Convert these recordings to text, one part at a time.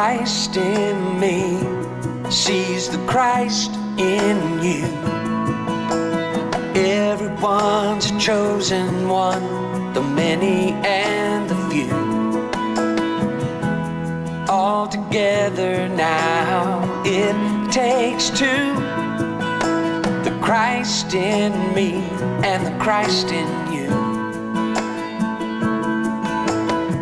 Christ in me sees the Christ in you. Everyone's a chosen one, the many and the few. All together now it takes two. The Christ in me and the Christ in you.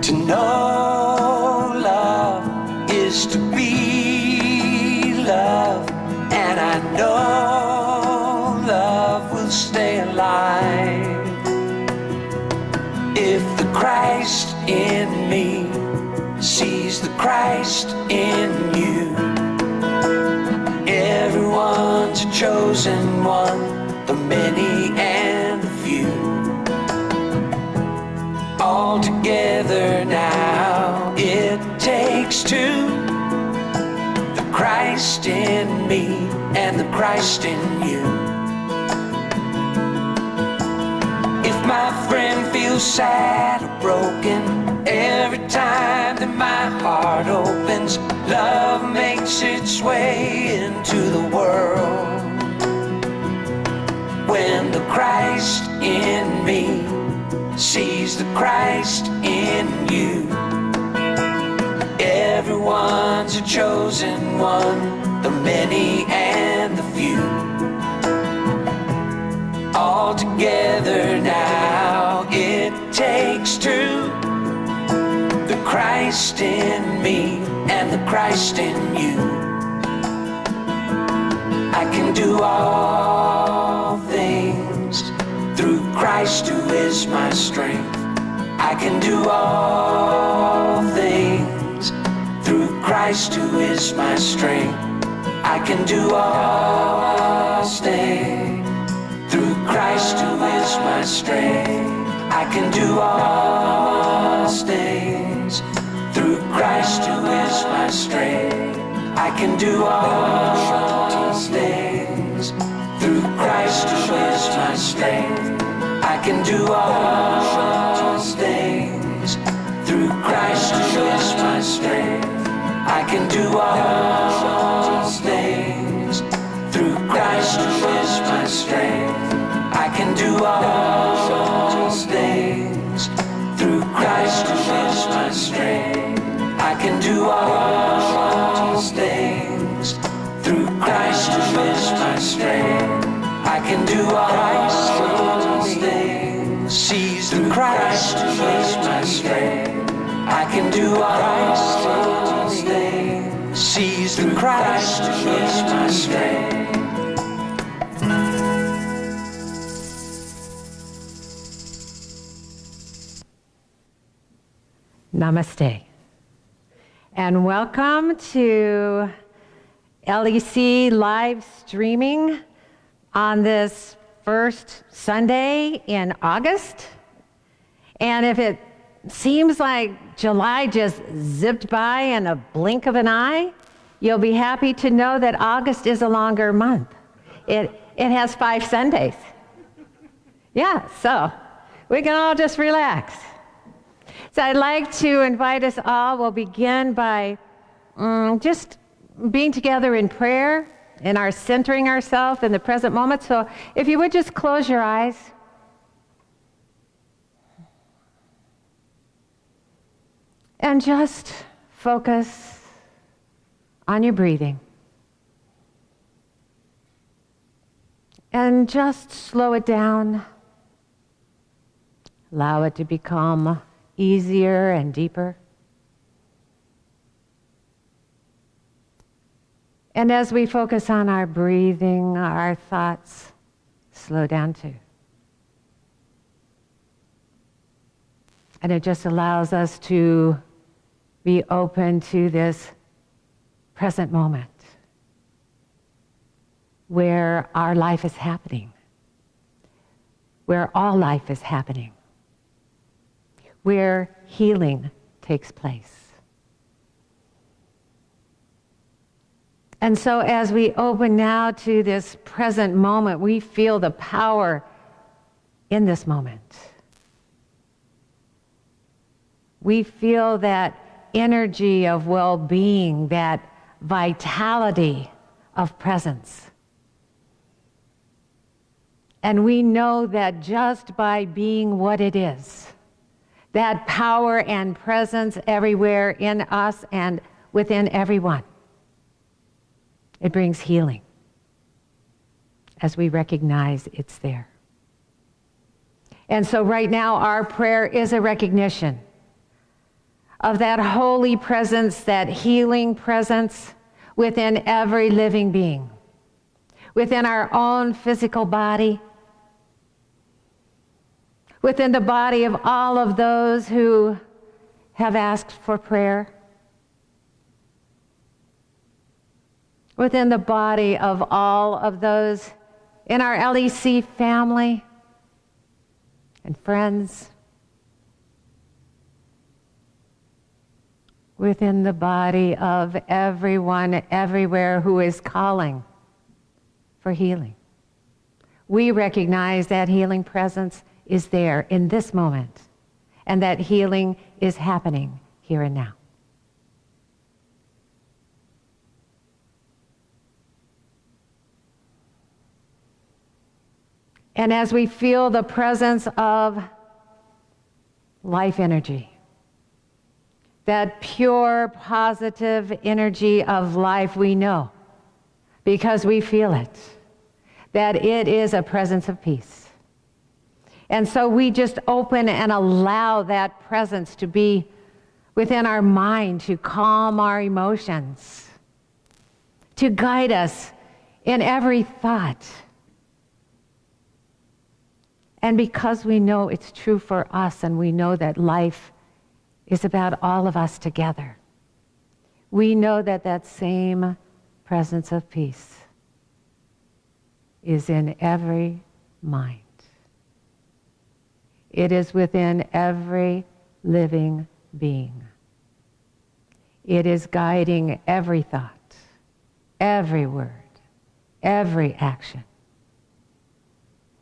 To know love is to be loved, and I know love will stay alive. If the Christ in me sees the Christ in you, everyone's a chosen one, the many and the few. All together now it takes two. The Christ in me and the Christ in you. If my friend feels sad or broken, every time that my heart opens, love makes its way into the world. When the Christ in me sees the Christ in you, everyone's a chosen one, the many and the few. All together now it takes two. The Christ in me and the Christ in you. I can do all things through Christ who is my strength. I can do all things through Christ who is my strength. I can do all things through Christ who is my strength. I can do all things through Christ who is my strength. I can do all things through Christ who is my strength. I can do all things through Christ who is my strength. I can do all things through Christ who is my strength. I can do all things through Christ who is my strength. I can do all things through Christ who is my strength. I can do all things. Sees the Christ who is my strength. I can do all things. Sees the Christ who is my strength. Namaste. And welcome to LEC live streaming on this first Sunday in August. And if it seems like July just zipped by in a blink of an eye, you'll be happy to know that August is a longer month. It has 5 Sundays. Yeah, so we can all just relax. So I'd like to invite us all. We'll begin by just being together in prayer and our centering ourselves in the present moment. So if you would just close your eyes. And just focus on your breathing. And just slow it down. Allow it to become easier and deeper. And as we focus on our breathing, our thoughts slow down too. And it just allows us to be open to this present moment where our life is happening, where all life is happening, where healing takes place. And so as we open now to this present moment, we feel the power in this moment. We feel that energy of well-being, that vitality of presence. And we know that just by being what it is, that power and presence everywhere in us and within everyone, it brings healing as we recognize it's there. And so right now our prayer is a recognition of that holy presence, that healing presence within every living being, within our own physical body, within the body of all of those who have asked for prayer, within the body of all of those in our LEC family and friends, within the body of everyone everywhere who is calling for healing. We recognize that healing presence is there in this moment, and that healing is happening here and now. And as we feel the presence of life energy, that pure, positive energy of life, we know, because we feel it, that it is a presence of peace. And so we just open and allow that presence to be within our mind, to calm our emotions, to guide us in every thought. And because we know it's true for us, and we know that life is about all of us together, we know that that same presence of peace is in every mind. It is within every living being. It is guiding every thought, every word, every action.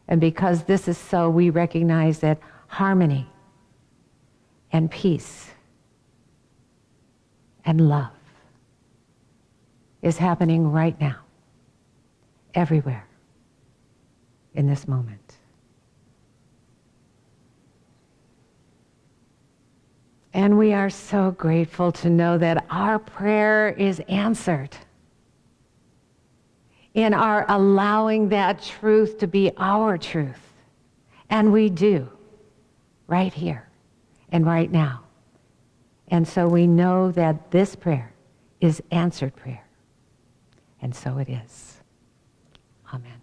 And because this is so, we recognize that harmony and peace and love is happening right now, everywhere, in this moment. And we are so grateful to know that our prayer is answered in our allowing that truth to be our truth. And we do, right here and right now. And so we know that this prayer is answered prayer. And so it is. Amen.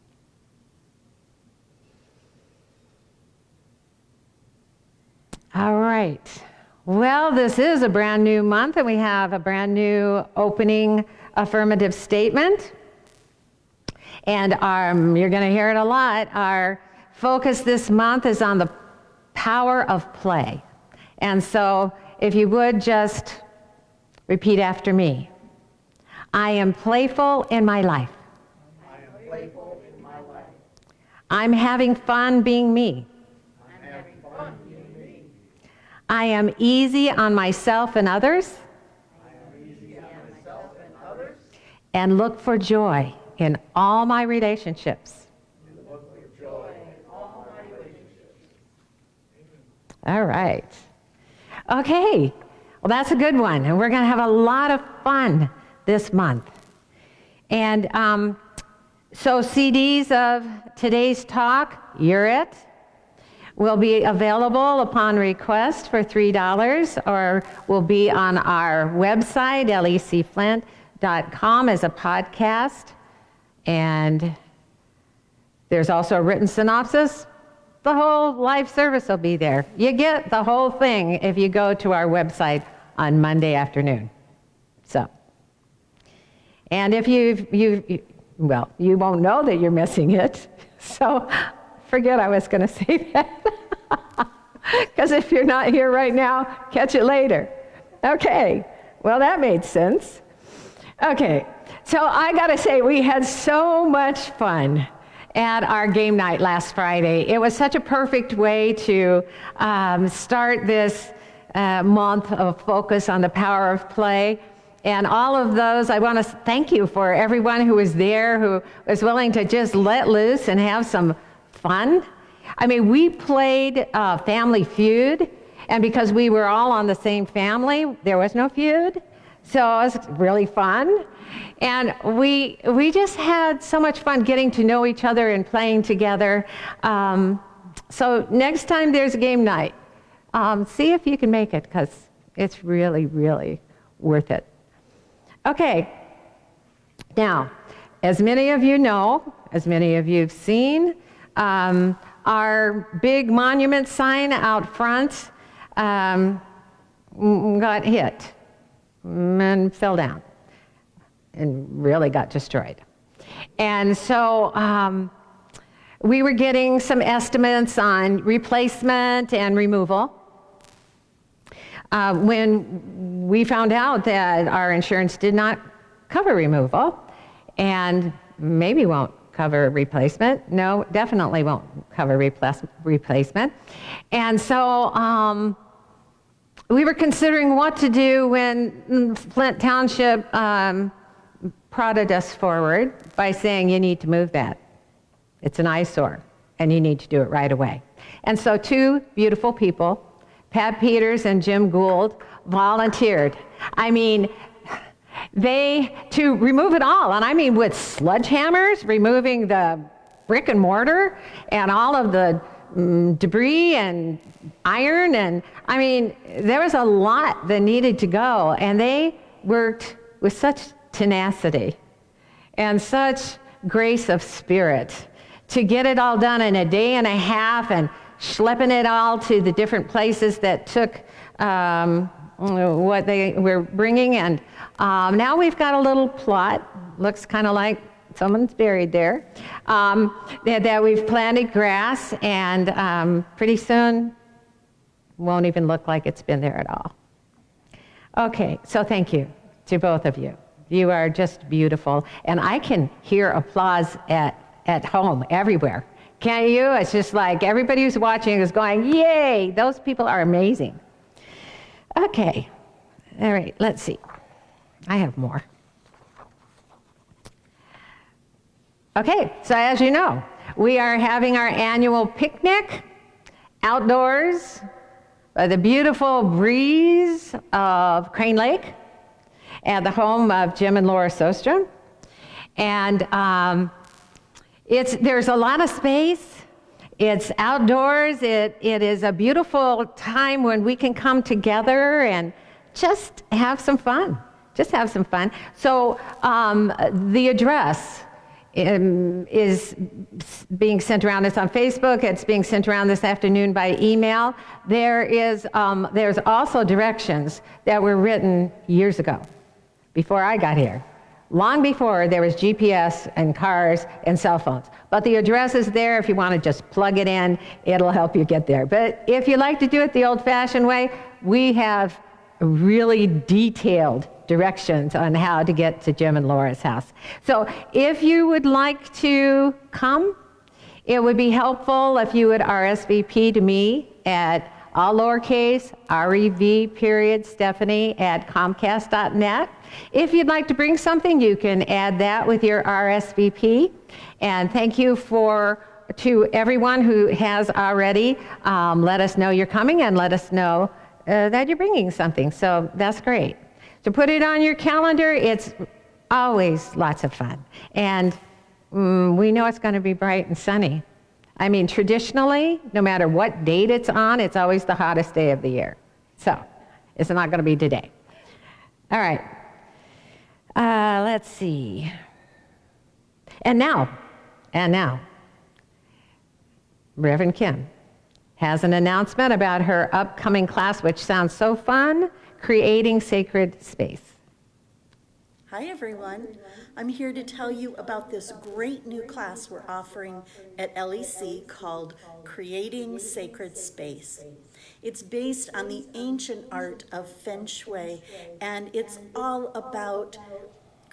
All right. Well, this is a brand new month, and we have a brand new opening affirmative statement. And you're going to hear it a lot. Our focus this month is on the power of play. And so if you would just repeat after me. I am playful in my life. I am playful in my life. I'm having fun being me. I'm having fun being me. I am easy on myself and others. I am easy on myself and others. And look for joy in all my relationships. And look for joy in all my relationships. All right. Okay. Well, that's a good one. And we're going to have a lot of fun this month. And so CDs of today's talk, You're It, will be available upon request for $3, or will be on our website, lecflint.com, as a podcast. And there's also a written synopsis. The whole live service will be there. You get the whole thing if you go to our website on Monday afternoon. So, and if you won't know that you're missing it. So forget I was going to say that. Because if you're not here right now, catch it later. Okay, well, that made sense. Okay, so I got to say, we had so much fun at our game night last Friday. It was such a perfect way to start this month of focus on the power of play. And all of those, I want to thank you for everyone who was there, who was willing to just let loose and have some fun. I mean, we played Family Feud, and because we were all on the same family, there was no feud. So it was really fun. And we just had so much fun getting to know each other and playing together. So next time there's a game night, see if you can make it, because it's really, really worth it. Okay, now, as many of you know, as many of you have seen, our big monument sign out front got hit and fell down and really got destroyed. And so we were getting some estimates on replacement and removal. When we found out that our insurance did not cover removal and maybe won't cover replacement, no, definitely won't cover replacement. And so we were considering what to do when Flint Township prodded us forward by saying, you need to move that. It's an eyesore, and you need to do it right away. And so two beautiful people, Pat Peters and Jim Gould, volunteered. I mean, to remove it all, and I mean with sledgehammers, removing the brick and mortar and all of the debris and iron, and I mean, there was a lot that needed to go, and they worked with such tenacity and such grace of spirit to get it all done in a day and a half, and schlepping it all to the different places that took what they were bringing. And now we've got a little plot, looks kind of like someone's buried there, that we've planted grass, and pretty soon won't even look like it's been there at all. Okay, so thank you to both of you. You are just beautiful, and I can hear applause at home everywhere. Can't you? It's just like everybody who's watching is going, yay, those people are amazing. Okay, all right, let's see. I have more. Okay, so as you know, we are having our annual picnic outdoors by the beautiful breeze of Crane Lake at the home of Jim and Laura Sostrom. And there's a lot of space. It's outdoors. It is a beautiful time when we can come together and just have some fun. Just have some fun. So the address is being sent around. It's on Facebook. It's being sent around this afternoon by email. There's also directions that were written years ago, before I got here. Long before there was GPS and cars and cell phones. But the address is there. If you want to just plug it in, it'll help you get there. But if you like to do it the old-fashioned way, we have really detailed directions on how to get to Jim and Laura's house. So if you would like to come, it would be helpful if you would RSVP to me at all lowercase, rev.stephanie@comcast.net. If you'd like to bring something, you can add that with your RSVP. And thank you to everyone who has already let us know you're coming and let us know that you're bringing something. So that's great. So put it on your calendar. It's always lots of fun. And we know it's going to be bright and sunny. I mean, traditionally, no matter what date it's on, it's always the hottest day of the year. So it's not going to be today. All right. Let's see. And now, Reverend Kim has an announcement about her upcoming class, which sounds so fun, Creating Sacred Space. Hi everyone. I'm here to tell you about this great new class we're offering at LEC called Creating Sacred Space. It's based on the ancient art of Feng Shui, and it's all about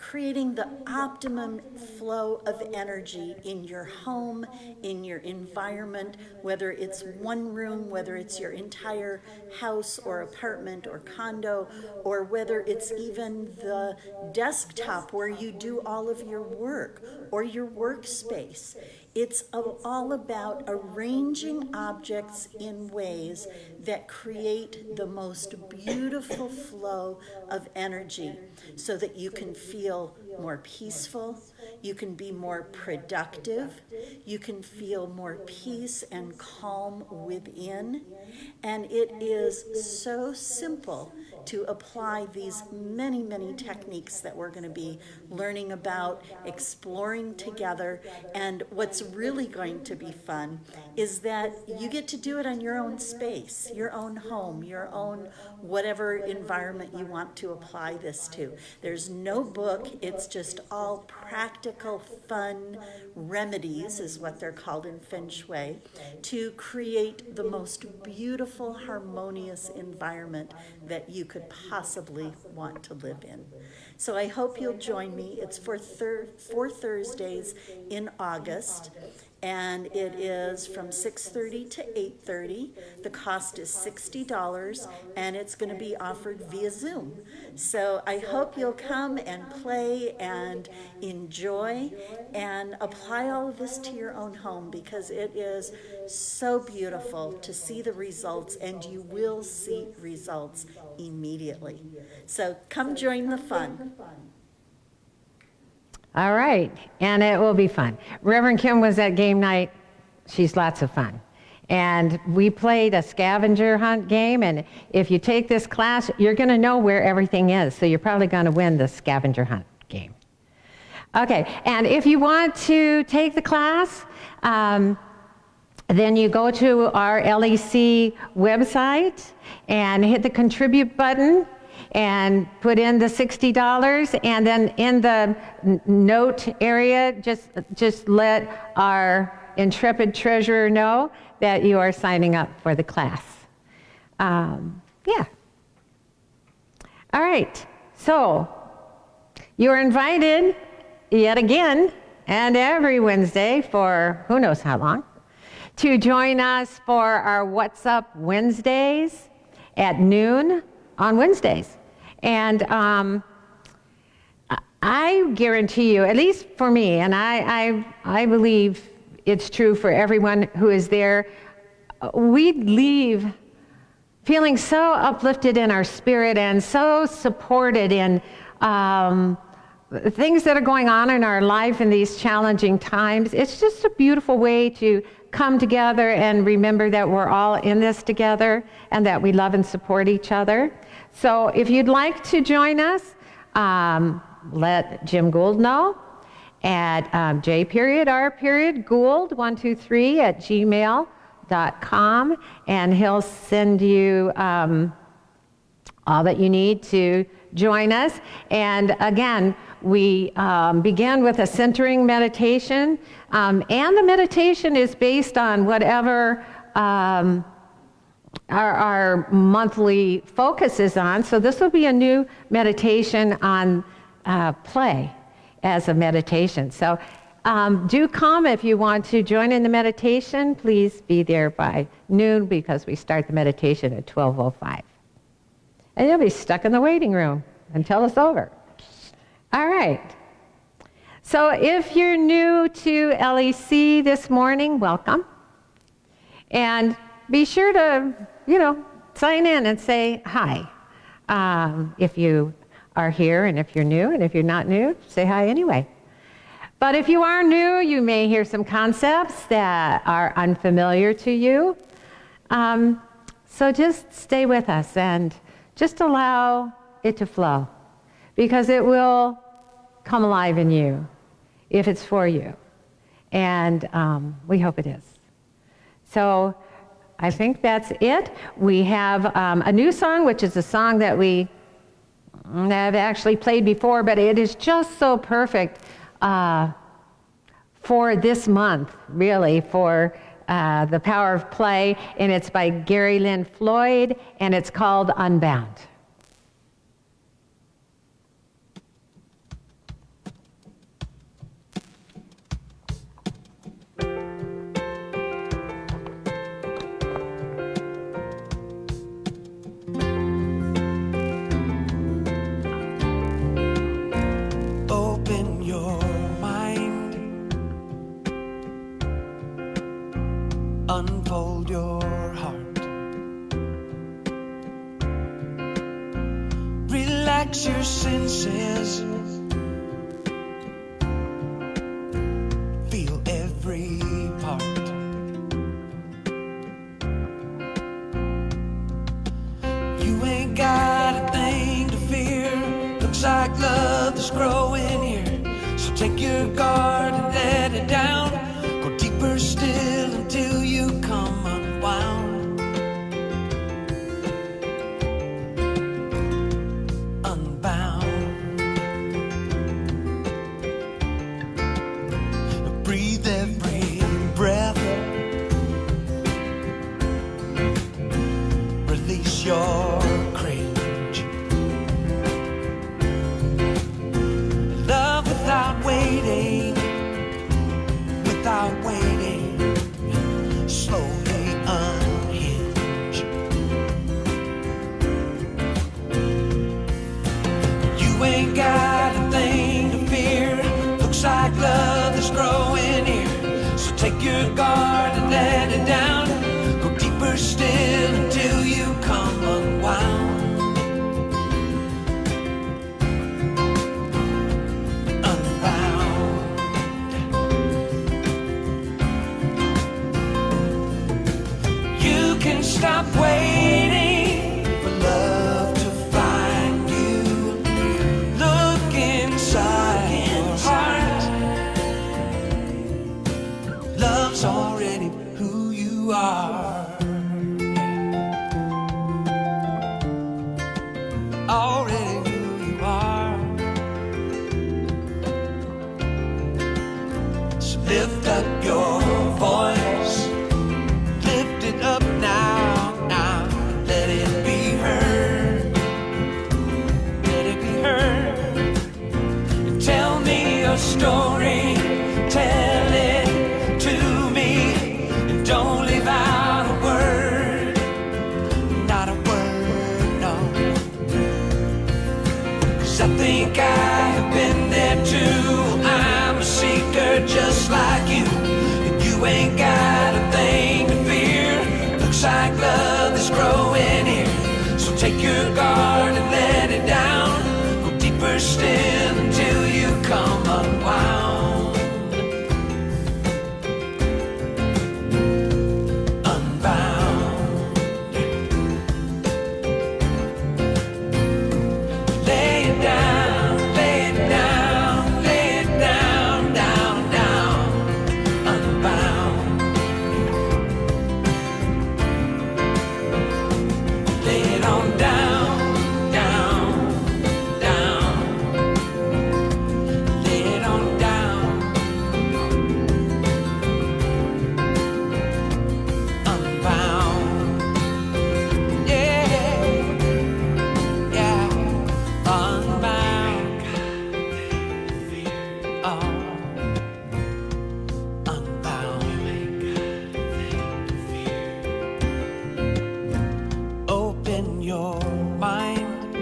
creating the optimum flow of energy in your home, in your environment, whether it's one room, whether it's your entire house or apartment or condo, or whether it's even the desktop where you do all of your work or your workspace. It's all about arranging objects in ways that create the most beautiful flow of energy so that you can feel more peaceful, you can be more productive, you can feel more peace and calm within. And it is so simple to apply these many, many techniques that we're going to be learning about, exploring together. And what's really going to be fun is that you get to do it on your own space, your own home, your own whatever environment you want to apply this to. There's no book, it's just all practical, fun remedies, is what they're called in Feng Shui, to create the most beautiful, harmonious environment that you could possibly want to live in. So I hope you'll join me. It's for 4 Thursdays in August, and it is from 6:30 to 8:30. The cost is $60, and it's going to be offered via Zoom. So I hope you'll come and play and enjoy and apply all of this to your own home, because it is so beautiful to see the results, and you will see results immediately. So come join the fun. All right, and it will be fun. Reverend Kim was at game night. She's lots of fun. And we played a scavenger hunt game, and if you take this class, you're going to know where everything is, so you're probably going to win the scavenger hunt game. Okay, and if you want to take the class, then you go to our LEC website and hit the contribute button and put in the $60, and then in the note area, just let our intrepid treasurer know that you are signing up for the class. Yeah. All right, so you're invited yet again, and every Wednesday for who knows how long, to join us for our What's Up Wednesdays at noon on Wednesdays. And I guarantee you, at least for me, and I believe it's true for everyone who is there, we leave feeling so uplifted in our spirit and so supported in things that are going on in our life in these challenging times. It's just a beautiful way to come together and remember that we're all in this together and that we love and support each other. So if you'd like to join us, let Jim Gould know at j.r.gould123@gmail.com, and he'll send you all that you need to join us. And again, we begin with a centering meditation, and the meditation is based on whatever our monthly focus is on. So this will be a new meditation on play as a meditation. So do come if you want to join in the meditation. Please be there by noon, because we start the meditation at 12:05. And you'll be stuck in the waiting room until it's over. All right. So if you're new to LEC this morning, welcome. And be sure to, sign in and say hi. If you are here, and if you're new, and if you're not new, say hi anyway. But if you are new, you may hear some concepts that are unfamiliar to you. So just stay with us and just allow it to flow, because it will come alive in you if it's for you. And we hope it is. So I think that's it. We have a new song, which is a song that we have actually played before, but it is just so perfect for this month, really, for the power of play. And it's by Gary Lynn Floyd, and it's called Unbound. unfold your heart. Relax your senses. Feel every part. You ain't got a thing to fear. Looks like love is growing here. So take your guard and let it down. Go deeper still until you come unwound. Breathe every breath. Release your cringe. Love without waiting. Without waiting. Slowly unhinge. You ain't got a thing to fear. Looks like love is growing here. So take your guard and let it down. Go deeper still until you come unwound. Unbound. You can stop waiting for love to find you. Look inside your heart. Love's already who you are. Already who you are. So lift up your voice. Lift it up now, now. Let it be heard. Let it be heard. And tell me your story. Tell it to me, and don't leave out a word, not a word, no. 'Cause I think I have been there too. I'm a seeker just like you, and you ain't got a thing to fear. Looks like love is growing here. So take your guard and let it down. Go deeper still until you come unwound. Open your mind.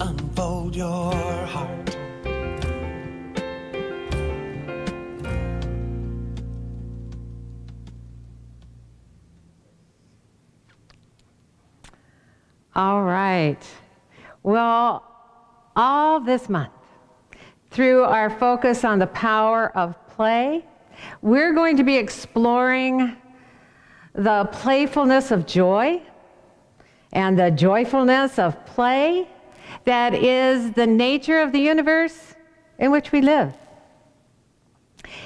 Unfold your heart. All right. Well, all this month, through our focus on the power of play, we're going to be exploring the playfulness of joy and the joyfulness of play that is the nature of the universe in which we live.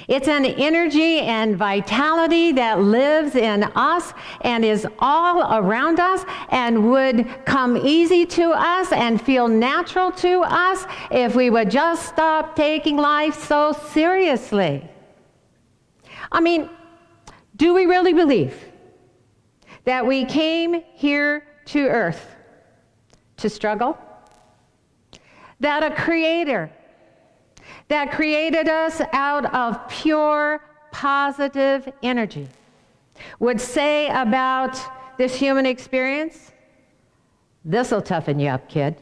It's an energy and vitality that lives in us and is all around us and would come easy to us and feel natural to us if we would just stop taking life so seriously. I mean, do we really believe that we came here to earth to struggle? That a creator that created us out of pure positive energy would say about this human experience, "This'll toughen you up, kid."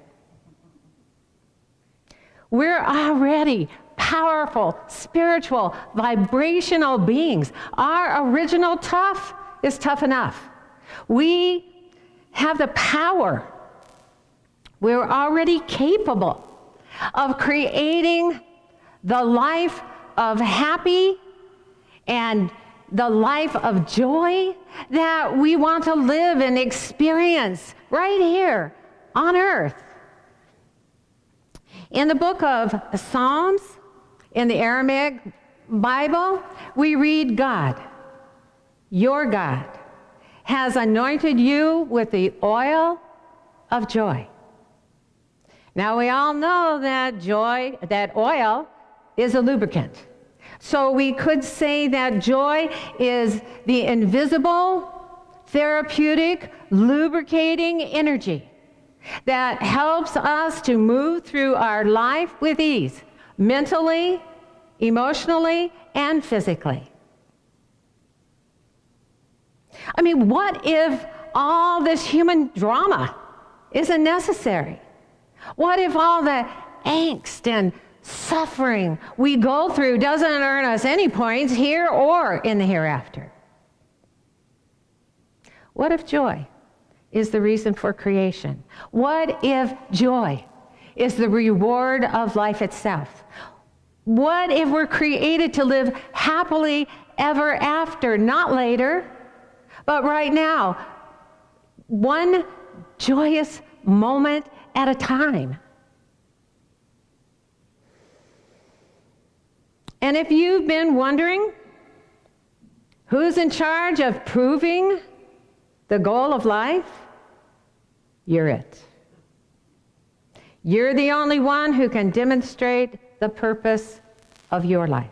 We're already powerful, spiritual, vibrational beings. Our original tough is tough enough. We have the power. We're already capable of creating the life of happy and the life of joy that we want to live and experience right here on earth. In the book of Psalms, in the Aramaic Bible, we read, God, your God, has anointed you with the oil of joy. Now we all know that joy, that oil, is a lubricant. So we could say that joy is the invisible, therapeutic, lubricating energy that helps us to move through our life with ease, mentally, emotionally, and physically. I mean, what if all this human drama isn't necessary? What if all the angst and suffering we go through doesn't earn us any points here or in the hereafter? What if joy is the reason for creation? What if joy is the reward of life itself? What if we're created to live happily ever after, not later, but right now, one joyous moment at a time? And if you've been wondering who's in charge of proving the goal of life, you're it. You're the only one who can demonstrate the purpose of your life.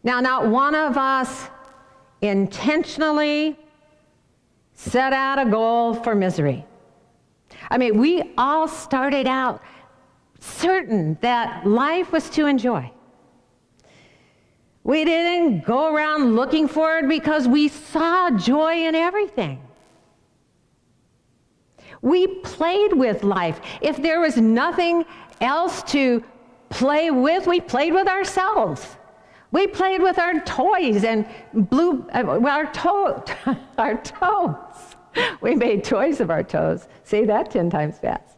Now, not one of us intentionally set out a goal for misery. I mean, we all started out certain that life was to enjoy. We didn't go around looking for it because we saw joy in everything. We played with life. If there was nothing else to play with, we played with ourselves. We played with our toys and our toes. We made toys of our toes. Say that 10 times fast.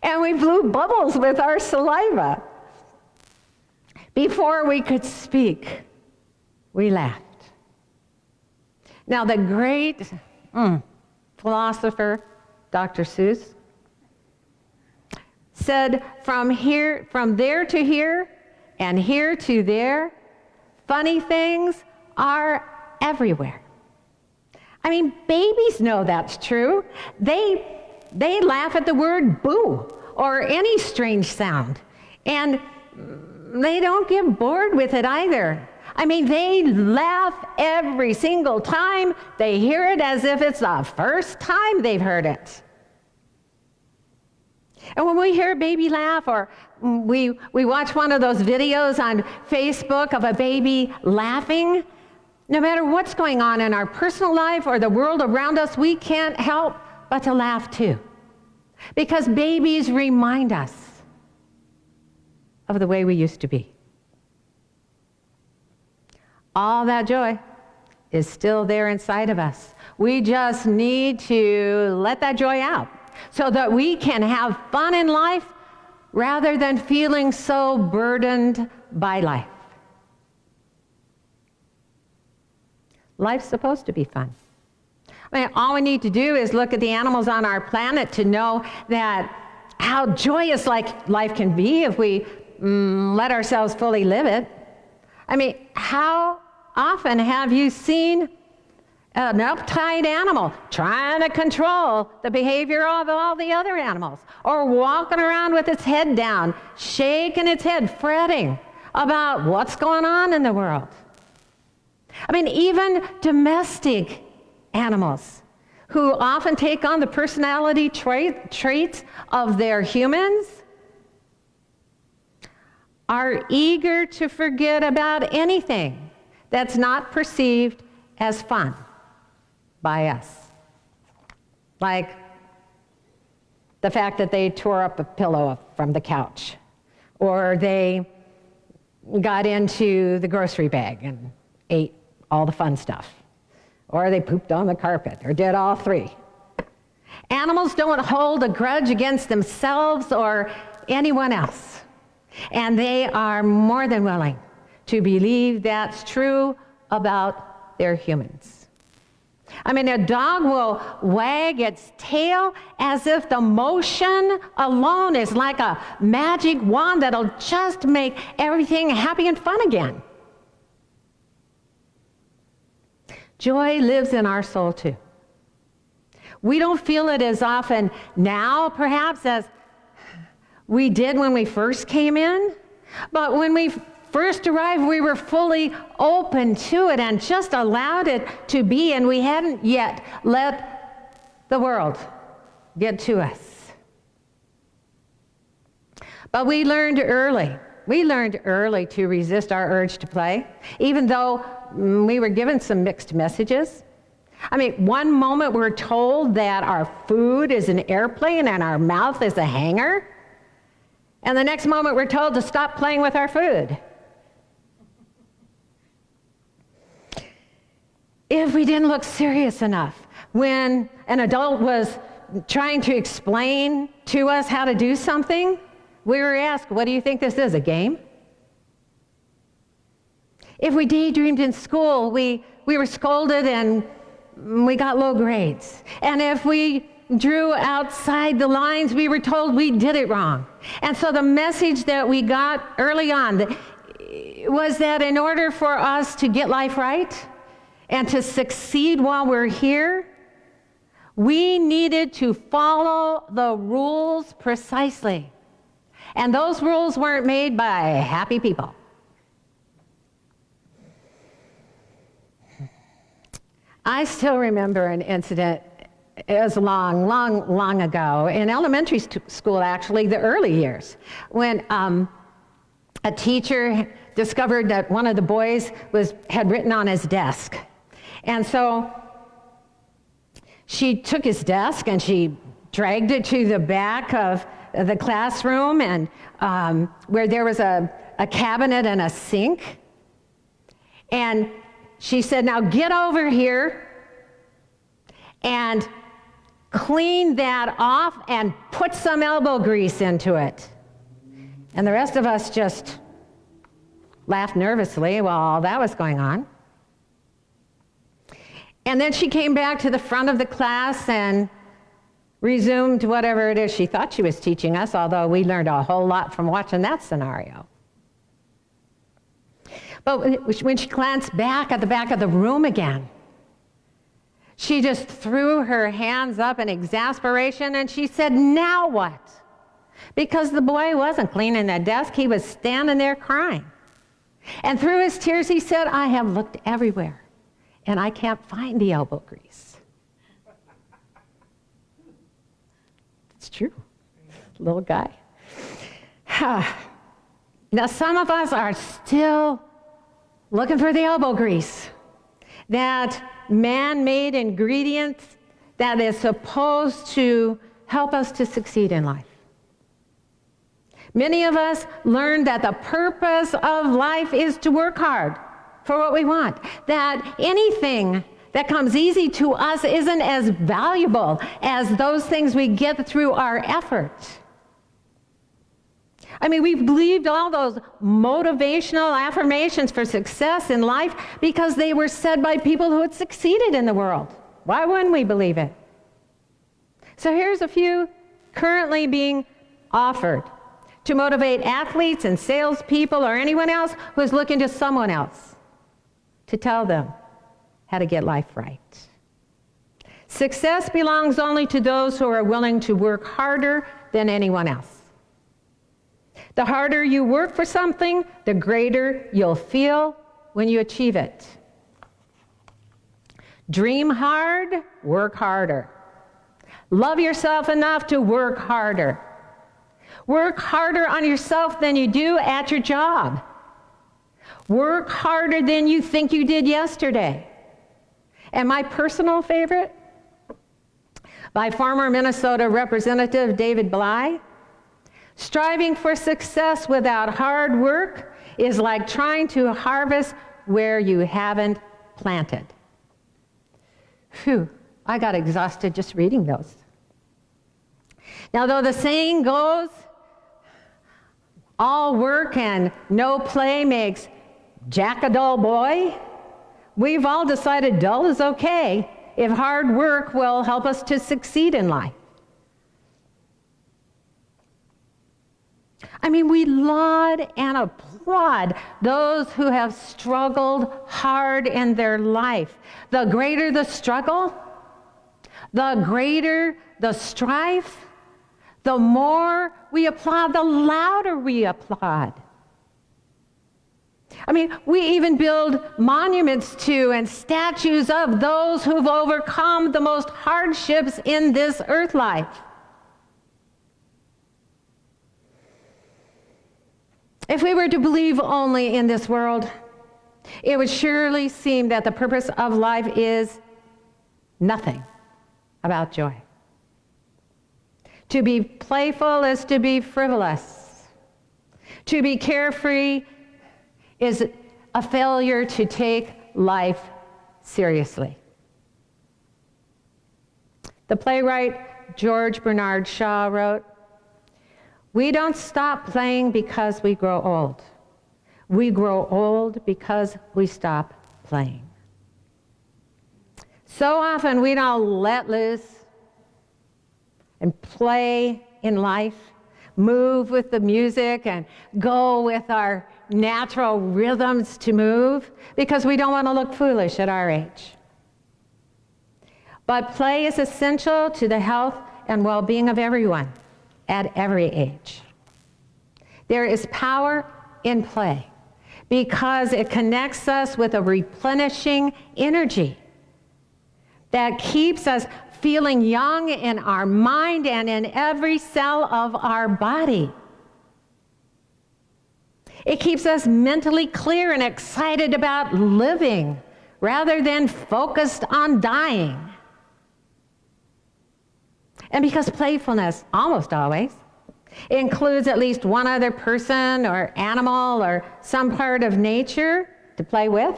And we blew bubbles with our saliva. Before we could speak, we laughed. Now, the great philosopher, Dr. Seuss, said, from there to here, and here to there, funny things are everywhere. I mean, babies know that's true. They laugh at the word boo or any strange sound. And they don't get bored with it either. I mean, they laugh every single time they hear it as if it's the first time they've heard it. And when we hear a baby laugh, or we watch one of those videos on Facebook of a baby laughing, no matter what's going on in our personal life or the world around us, we can't help but to laugh too. Because babies remind us of the way we used to be. All that joy is still there inside of us. We just need to let that joy out so that we can have fun in life rather than feeling so burdened by life. Life's supposed to be fun. I mean, all we need to do is look at the animals on our planet to know that how joyous life can be if we let ourselves fully live it. I mean, how often have you seen an uptight animal trying to control the behavior of all the other animals, or walking around with its head down, shaking its head, fretting about what's going on in the world? I mean, even domestic animals who often take on the personality traits of their humans are eager to forget about anything that's not perceived as fun by us. Like the fact that they tore up a pillow from the couch or they got into the grocery bag and ate all the fun stuff, or they pooped on the carpet, or did all three. Animals don't hold a grudge against themselves or anyone else, and they are more than willing to believe that's true about their humans. I mean, a dog will wag its tail as if the motion alone is like a magic wand that'll just make everything happy and fun again. Joy lives in our soul too. We don't feel it as often now, perhaps, as we did when we first came in, but when we first arrived, we were fully open to it and just allowed it to be, and we hadn't yet let the world get to us. But we learned early to resist our urge to play, even though we were given some mixed messages. I mean, one moment we're told that our food is an airplane and our mouth is a hangar, and the next moment we're told to stop playing with our food. If we didn't look serious enough when an adult was trying to explain to us how to do something, we were asked, what do you think this is, a game? If we daydreamed in school, we were scolded and we got low grades. And if we drew outside the lines, we were told we did it wrong. And so the message that we got early on was that in order for us to get life right and to succeed while we're here, we needed to follow the rules precisely. And those rules weren't made by happy people. I still remember an incident. It was long ago, in elementary school, actually, the early years, when a teacher discovered that one of the boys had written on his desk. And so she took his desk and she dragged it to the back of the classroom, and where there was a cabinet and a sink. And she said, now get over here and clean that off and put some elbow grease into it. And the rest of us just laughed nervously while all that was going on. And then she came back to the front of the class and resumed whatever it is she thought she was teaching us, although we learned a whole lot from watching that scenario. But when she glanced back at the back of the room again, she just threw her hands up in exasperation and she said, now what? Because the boy wasn't cleaning that desk, he was standing there crying. And through his tears he said, I have looked everywhere and I can't find the elbow grease. It's true, little guy. Now some of us are still looking for the elbow grease, that man-made ingredient that is supposed to help us to succeed in life. Many of us learned that the purpose of life is to work hard for what we want, that anything that comes easy to us isn't as valuable as those things we get through our effort. I mean, we believed all those motivational affirmations for success in life because they were said by people who had succeeded in the world. Why wouldn't we believe it? So here's a few currently being offered to motivate athletes and salespeople or anyone else who is looking to someone else to tell them how to get life right. Success belongs only to those who are willing to work harder than anyone else. The harder you work for something, the greater you'll feel when you achieve it. Dream hard, work harder. Love yourself enough to work harder. Work harder on yourself than you do at your job. Work harder than you think you did yesterday. And my personal favorite, by former Minnesota Representative David Bly, Striving for success without hard work is like trying to harvest where you haven't planted. Phew, I got exhausted just reading those. Now, though the saying goes, all work and no play makes Jack a dull boy, we've all decided dull is okay if hard work will help us to succeed in life. I mean, we laud and applaud those who have struggled hard in their life. The greater the struggle, the greater the strife, the more we applaud, the louder we applaud. I mean, we even build monuments to and statues of those who've overcome the most hardships in this earth life. If we were to believe only in this world, it would surely seem that the purpose of life is nothing about joy. To be playful is to be frivolous. To be carefree is a failure to take life seriously. The playwright George Bernard Shaw wrote, "We don't stop playing because we grow old. We grow old because we stop playing." So often we don't let loose and play in life, move with the music and go with our natural rhythms to move because we don't want to look foolish at our age. But play is essential to the health and well-being of everyone at every age. There is power in play because it connects us with a replenishing energy that keeps us feeling young in our mind and in every cell of our body. It keeps us mentally clear and excited about living rather than focused on dying. And because playfulness, almost always, includes at least one other person or animal or some part of nature to play with,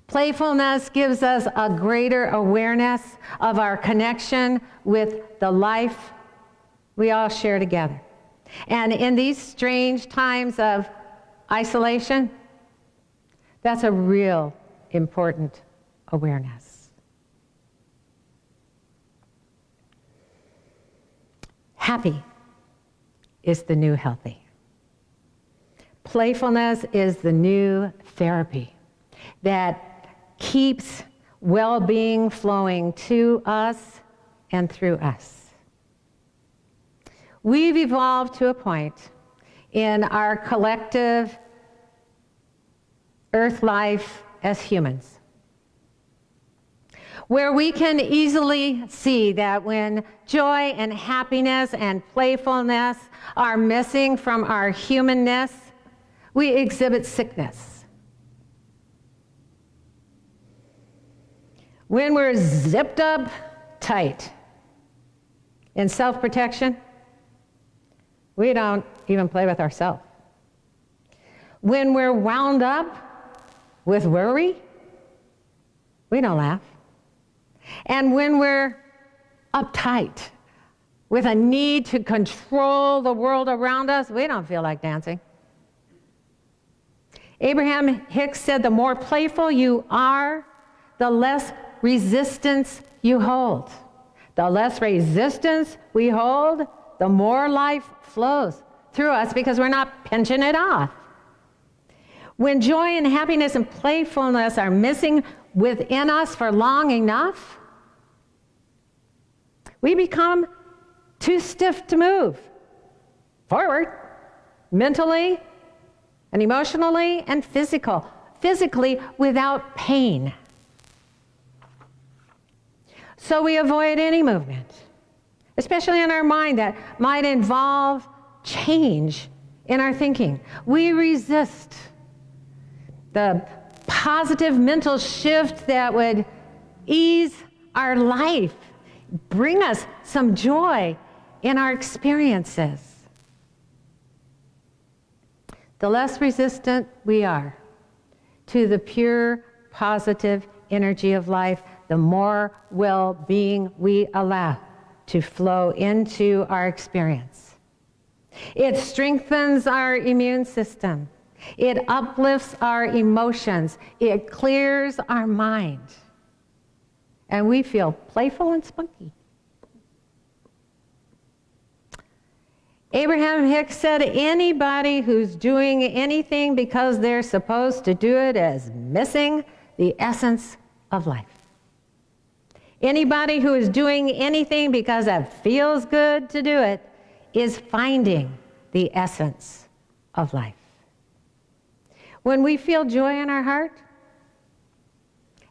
playfulness gives us a greater awareness of our connection with the life we all share together. And in these strange times of isolation, that's a real important awareness. Happy is the new healthy. Playfulness is the new therapy that keeps well-being flowing to us and through us. We've evolved to a point in our collective earth life as humans where we can easily see that when joy and happiness and playfulness are missing from our humanness, we exhibit sickness. When we're zipped up tight in self-protection, we don't even play with ourselves. When we're wound up with worry, we don't laugh. And when we're uptight with a need to control the world around us, we don't feel like dancing. Abraham Hicks said, the more playful you are, the less resistance you hold. The less resistance we hold, the more life flows through us because we're not pinching it off. When joy and happiness and playfulness are missing within us for long enough, we become too stiff to move forward, mentally and emotionally and physically without pain. So we avoid any movement, especially in our mind that might involve change in our thinking. We resist the positive mental shift that would ease our life, bring us some joy in our experiences. The less resistant we are to the pure, positive energy of life, the more well-being we allow to flow into our experience. It strengthens our immune system. It uplifts our emotions. It clears our mind. And we feel playful and spunky. Abraham Hicks said, anybody who's doing anything because they're supposed to do it is missing the essence of life. Anybody who is doing anything because it feels good to do it is finding the essence of life. When we feel joy in our heart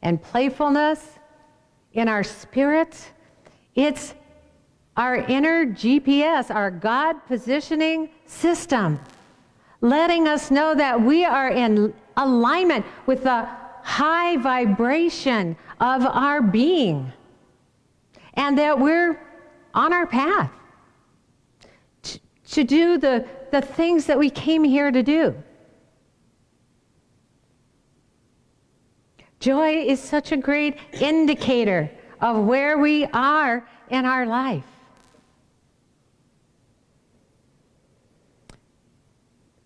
and playfulness in our spirit, it's our inner GPS, our God positioning system, letting us know that we are in alignment with the high vibration of our being and that we're on our path to do the things that we came here to do. Joy is such a great indicator of where we are in our life.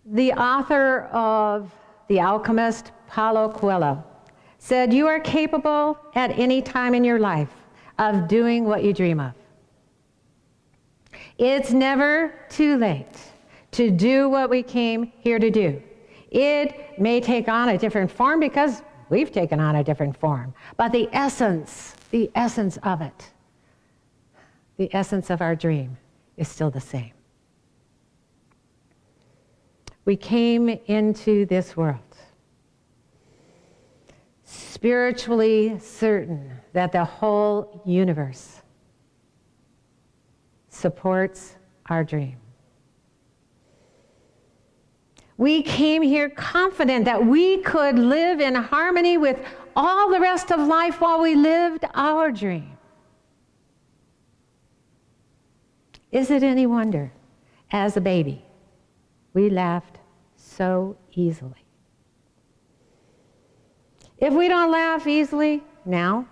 The author of The Alchemist, Paulo Coelho, said, "You are capable at any time in your life of doing what you dream of. It's never too late to do what we came here to do. It may take on a different form because we've taken on a different form, but the essence of it, the essence of our dream is still the same." We came into this world spiritually certain that the whole universe supports our dream. We came here confident that we could live in harmony with all the rest of life while we lived our dream. Is it any wonder, as a baby, we laughed so easily? If we don't laugh easily now,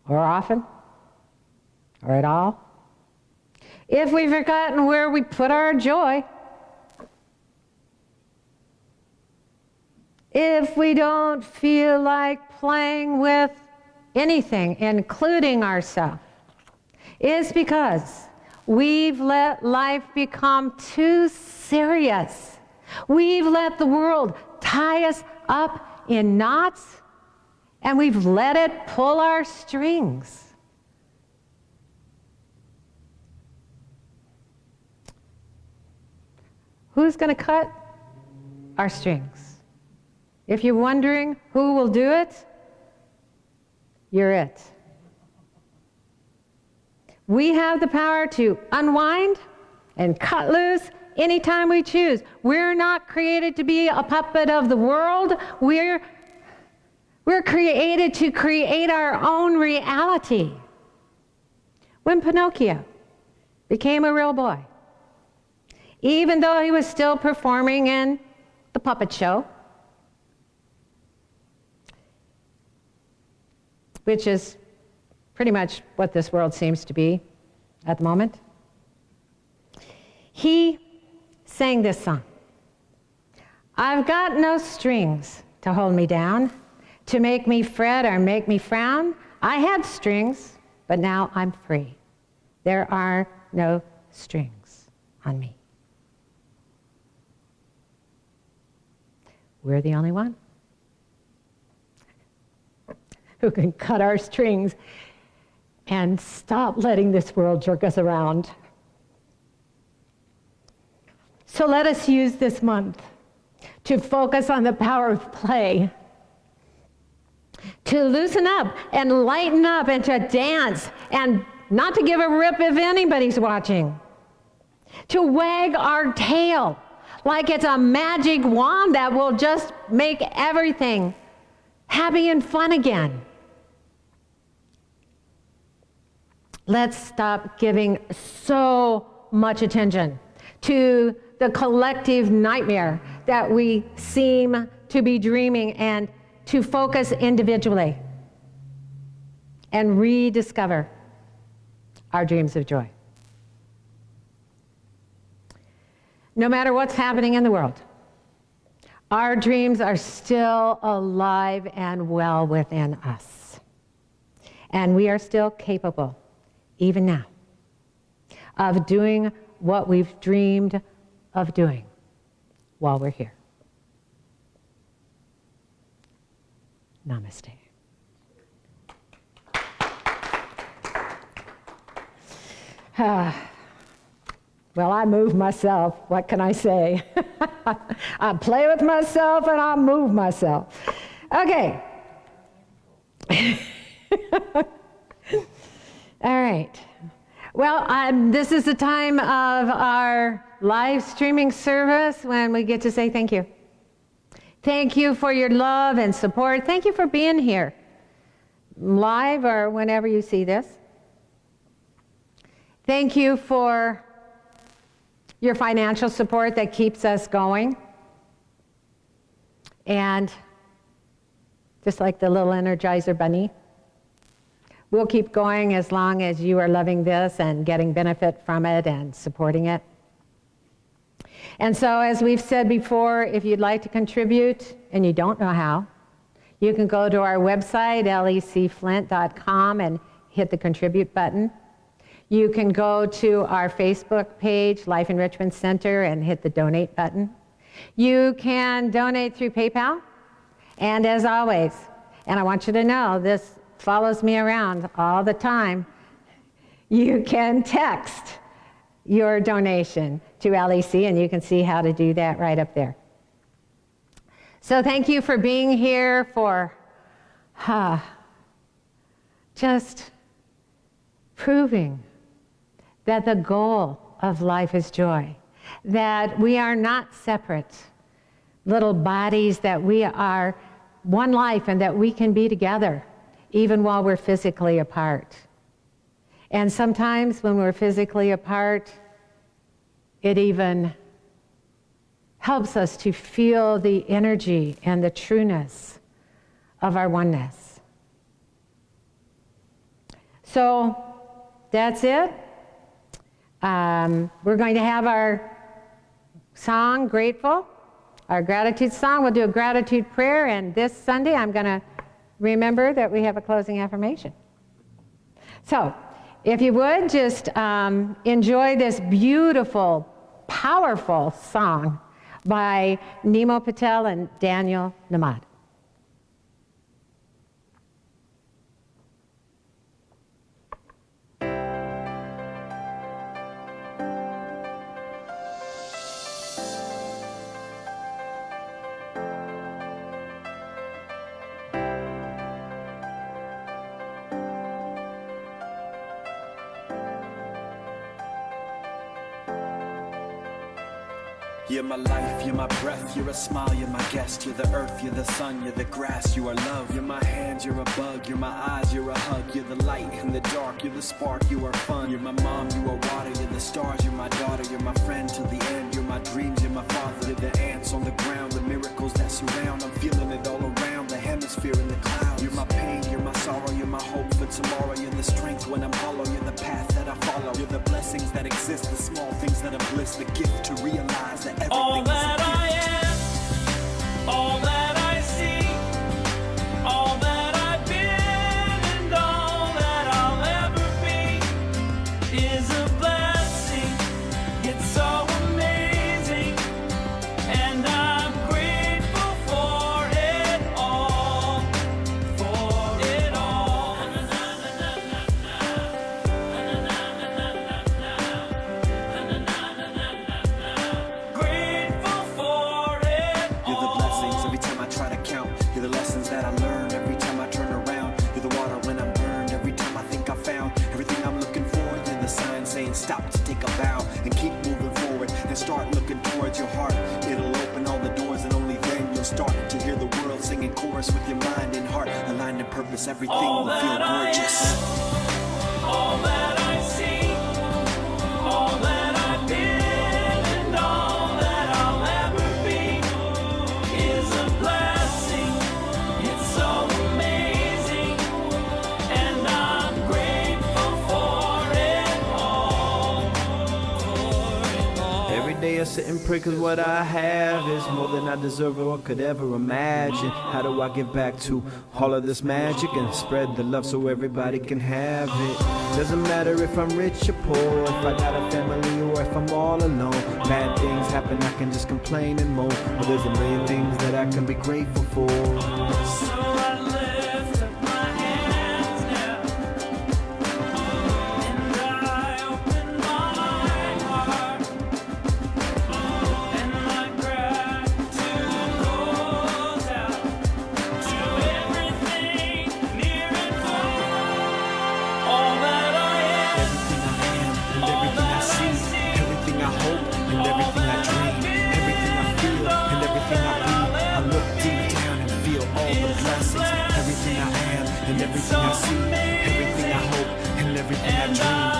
or often, or at all, if we've forgotten where we put our joy, if we don't feel like playing with anything, including ourselves, it's because we've let life become too serious. We've let the world tie us up in knots, and we've let it pull our strings. Who's going to cut our strings? If you're wondering who will do it, you're it. We have the power to unwind and cut loose anytime we choose. We're not created to be a puppet of the world. We're created to create our own reality. When Pinocchio became a real boy, even though he was still performing in the puppet show, which is pretty much what this world seems to be at the moment, he sang this song. "I've got no strings to hold me down, to make me fret or make me frown. I had strings, but now I'm free. There are no strings on me." We're the only one who can cut our strings and stop letting this world jerk us around. So let us use this month to focus on the power of play, to loosen up and lighten up and to dance and not to give a rip if anybody's watching, to wag our tail like it's a magic wand that will just make everything happy and fun again. Let's stop giving so much attention to the collective nightmare that we seem to be dreaming, and to focus individually and rediscover our dreams of joy. No matter what's happening in the world, our dreams are still alive and well within us. And we are still capable, even now, of doing what we've dreamed of doing while we're here. Namaste. Well, I move myself. What can I say? I play with myself and I move myself. Okay. All right. Well, this is the time of our live streaming service when we get to say thank you. Thank you for your love and support. Thank you for being here, live or whenever you see this. Thank you for your financial support that keeps us going. And just like the little Energizer Bunny, we'll keep going as long as you are loving this and getting benefit from it and supporting it. And so, as we've said before, if you'd like to contribute and you don't know how, you can go to our website, lecflint.com, and hit the contribute button. You can go to our Facebook page, Life Enrichment Center, and hit the donate button. You can donate through PayPal. And as always, and I want you to know this follows me around all the time, you can text your donation to LEC, and you can see how to do that right up there. So thank you for being here, for just proving that the goal of life is joy, that we are not separate little bodies, that we are one life and that we can be together even while we're physically apart. And sometimes when we're physically apart, it even helps us to feel the energy and the trueness of our oneness. So that's it. We're going to have our song, Grateful, our gratitude song. We'll do a gratitude prayer, and this Sunday I'm going to remember that we have a closing affirmation. So, if you would, just enjoy this beautiful, powerful song by Nemo Patel and Daniel Namad. You're my life, you're my breath, you're a smile, you're my guest. You're the earth, you're the sun, you're the grass, you are love. You're my hands, you're a bug, you're my eyes, you're a hug. You're the light in the dark, you're the spark, you are fun. You're my mom, you are water, you're the stars, you're my daughter. You're my friend till the end, you're my dreams, you're my father. You're the ants on the ground, the miracles that surround. I'm feeling it all around, the hemisphere in the clouds. You're my pain, you're my sorrow, you're my hope for tomorrow. You're the strength when I'm hollow, you're the path that I follow. You're the blessings that exist, the small things that are bliss. The gift to realize that everything All is a that gift. I am, all that I see, all that I've been, and all that I'll ever be is a blessing. It's so amazing, and I'm grateful for it all, for it all. Grateful for it You're the blessings every time I try to count. You're the lessons that I learn every time I turn around. You're the water when I'm burned every time I think I found everything I'm looking for. You're the sign saying stop to take a bow and keep moving forward and start looking towards your heart. It'll open all the doors and only then you'll start to hear the world singing chorus with your mind and heart. Aligned in purpose, everything all will feel that I gorgeous. am, all that pray cause what I have is more than I deserve or could ever imagine. How do I give back to all of this magic and spread the love so everybody can have it? Doesn't matter if I'm rich or poor, if I got a family or if I'm all alone. Bad things happen, I can just complain and moan. Well, there's a million things that I can be grateful for. So I lift up my hands now, and I open my heart, and my gratitude goes out to everything near and far. All that I am, Everything I am and everything I see, everything I hope and everything I dream, everything I feel and everything I be. I look deep down and feel all the blessings. Everything I am and everything I see, everything I hope and everything I dream, everything I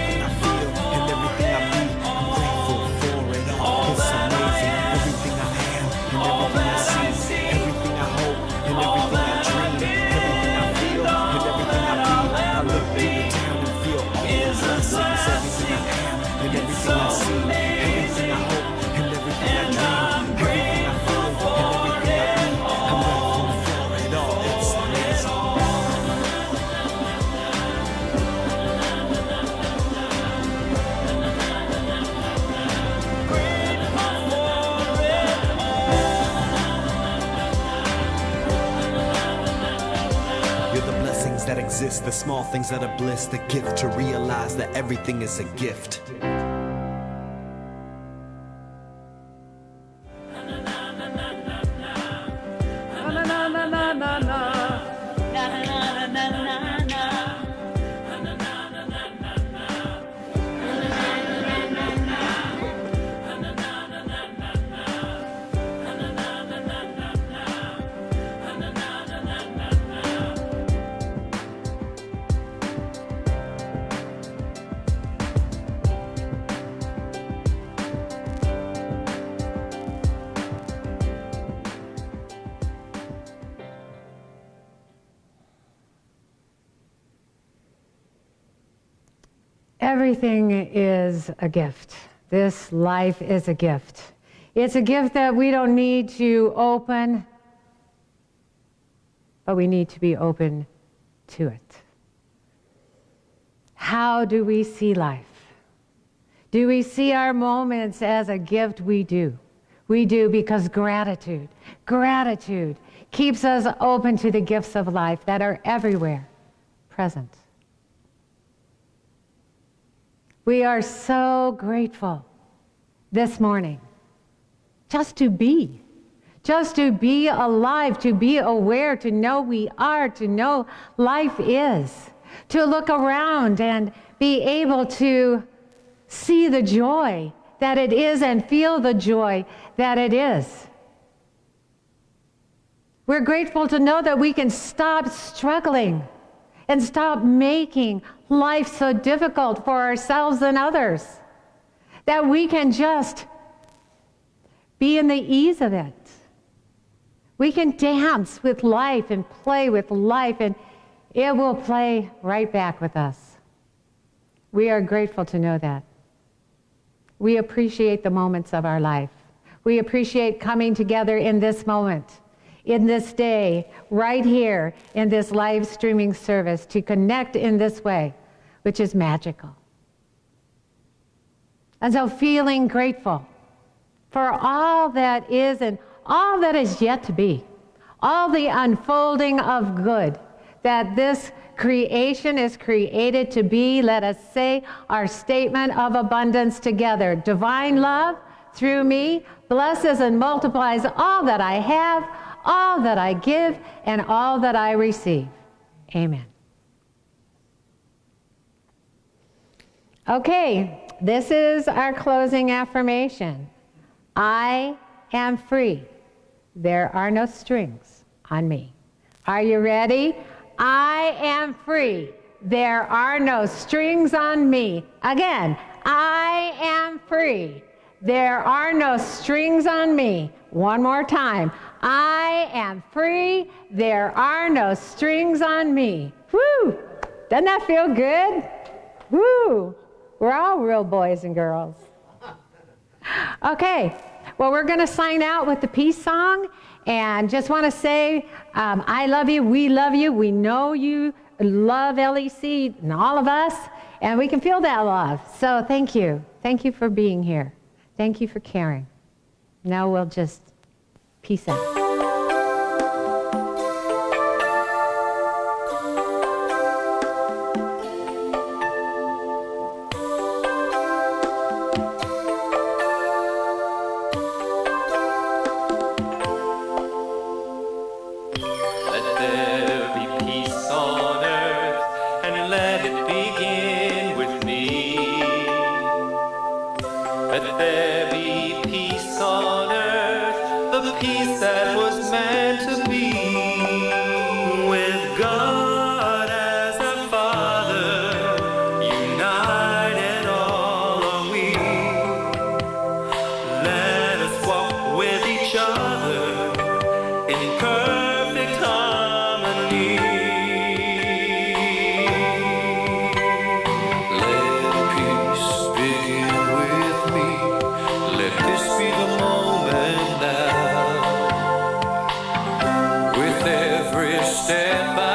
feel and everything I be. I'm grateful for it all. It's amazing. Everything I am and everything I see, everything I hope and everything I dream, everything I feel and everything I be. I look deep down and feel all the blessings. Everything I am and everything I see, everything I hope and everything I dream, everything I feel and everything I be. I'm grateful for it all. It's amazing. You're the blessings that exist, the small things that are bliss, the gift to realize that everything is a gift. Everything is a gift. This life is a gift. It's a gift that we don't need to open, but we need to be open to it. How do we see life? Do we see our moments as a gift? We do. We do because gratitude keeps us open to the gifts of life that are everywhere present. We are so grateful this morning just to be alive, to be aware, to know we are, to know life is, to look around and be able to see the joy that it is and feel the joy that it is. We're grateful to know that we can stop struggling and stop making life so difficult for ourselves and others, that we can just be in the ease of it. We can dance with life and play with life, and it will play right back with us. We are grateful to know that. We appreciate the moments of our life. We appreciate coming together in this moment, in this day, right here in this live streaming service, to connect in this way, which is magical. And so feeling grateful for all that is and all that is yet to be, all the unfolding of good that this creation is created to be. Let us say our statement of abundance together. Divine love through me blesses and multiplies all that I have, all that I give, and all that I receive. Amen. Okay, this is our closing affirmation. I am free. There are no strings on me. Are you ready? I am free. There are no strings on me. Again, I am free. There are no strings on me. One more time. I am free. There are no strings on me. Woo! Doesn't that feel good? Woo! We're all real boys and girls. Okay, well, we're going to sign out with the peace song, and just want to say, I love you, we know you love LEC and all of us, and we can feel that love. So thank you for being here. Thank you for caring. Now we'll just peace out. Step by